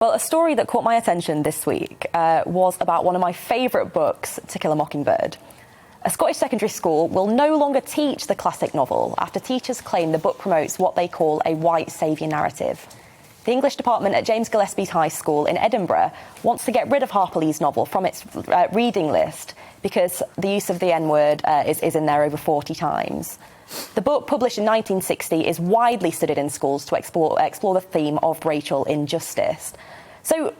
Well, a story that caught my attention this week was about one of my favourite books, To Kill A Mockingbird. A Scottish secondary school will no longer teach the classic novel after teachers claim the book promotes what they call a white saviour narrative. The English department at James Gillespie's High School in Edinburgh wants to get rid of Harper Lee's novel from its reading list because the use of the N-word is in there over 40 times. The book, published in 1960, is widely studied in schools to explore the theme of racial injustice. So,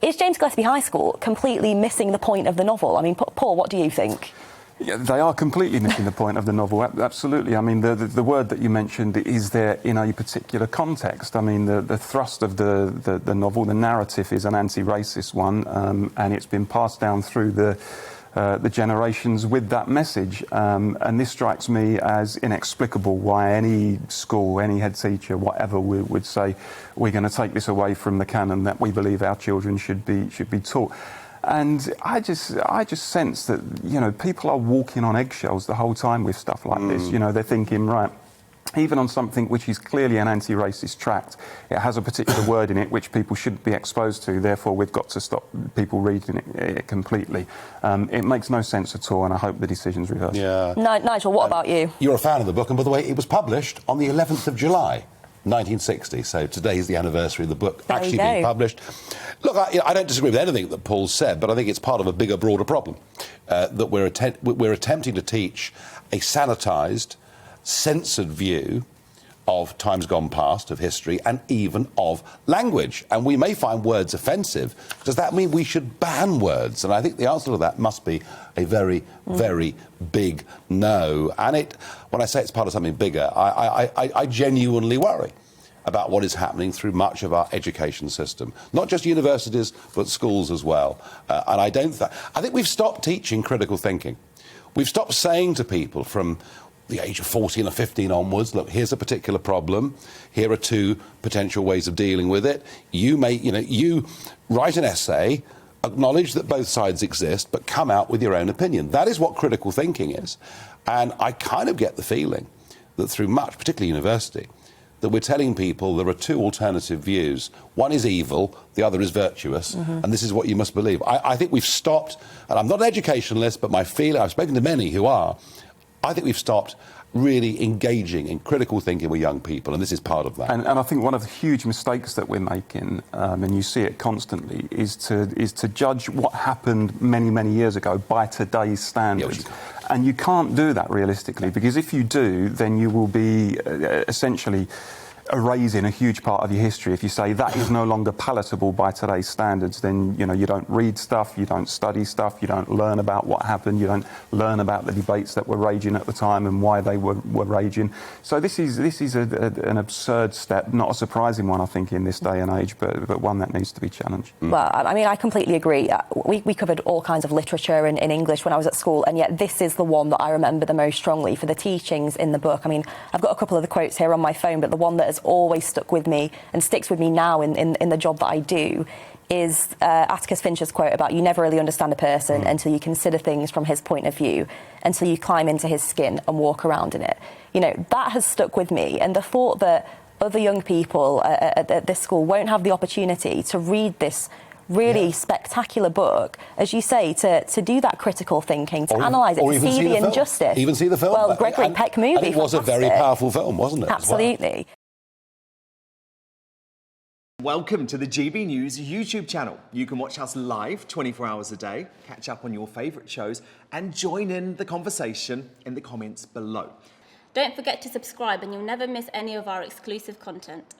is James Gillespie High School completely missing the point of the novel? I mean, Paul, what do you think? Yeah, they are completely missing the point of the novel, absolutely. I mean, the word that you mentioned is there in a particular context. I mean, the thrust of the novel, the narrative, is an anti-racist one, and it's been passed down through the generations with that message. And this strikes me as inexplicable why any school, any head teacher, whatever, would say, we're going to take this away from the canon that we believe our children should be taught. And I just sense that, you know, people are walking on eggshells the whole time with stuff like this. You know, they're thinking, right, even on something which is clearly an anti-racist tract, it has a particular word in it which people shouldn't be exposed to, therefore we've got to stop people reading it completely. It makes no sense at all, and I hope the decision's reversed. Yeah. Nigel, what about you? You're a fan of the book, and by the way, it was published on the 11th of July. 1960, so today is the anniversary of the book actually being published. Look, I don't disagree with anything that Paul said, but I think it's part of a bigger, broader problem that we're attempting to teach a sanitised, censored view of times gone past, of history, and even of language. And we may find words offensive. Does that mean we should ban words? And I think the answer to that must be a very, very big no. And when I say it's part of something bigger, I genuinely worry about what is happening through much of our education system. Not just universities, but schools as well. And I think we've stopped teaching critical thinking. We've stopped saying to people from the age of 14 or 15 onwards, look, here's a particular problem, here are two potential ways of dealing with it. You write an essay, acknowledge that both sides exist, but come out with your own opinion. That is what critical thinking is. And I kind of get the feeling that through much, particularly university, that we're telling people there are two alternative views. One is evil, the other is virtuous, and this is what you must believe. I think we've stopped, and I'm not an educationalist, but my feeling, I've spoken to many who are, I think we've stopped really engaging in critical thinking with young people, and this is part of that. And I think one of the huge mistakes that we're making, and you see it constantly, is to judge what happened many, many years ago by today's standards. And you can't do that realistically, because if you do, then you will be essentially erasing a huge part of your history. If you say that is no longer palatable by today's standards, then you don't read stuff, you don't study stuff, you don't learn about what happened, you don't learn about the debates that were raging at the time and why they were raging. So this is an absurd step, not a surprising one, I think, in this day and age, but one that needs to be challenged. Well, I mean, I completely agree. We covered all kinds of literature in English when I was at school, and yet this is the one that I remember the most strongly for the teachings in the book. I mean, I've got a couple of the quotes here on my phone, but the one that has always stuck with me and sticks with me now in the job that I do is Atticus Finch's quote about you never really understand a person until you consider things from his point of view, until you climb into his skin and walk around in it. You know, that has stuck with me, and the thought that other young people at this school won't have the opportunity to read this really spectacular book, as you say, to do that critical thinking, to analyse it, to see the injustice. Even see the film. Well, Gregory Peck movie. And it was a very powerful film, wasn't it? Absolutely. Welcome to the GB News YouTube channel. You can watch us live 24 hours a day, catch up on your favourite shows, and join in the conversation in the comments below. Don't forget to subscribe and you'll never miss any of our exclusive content.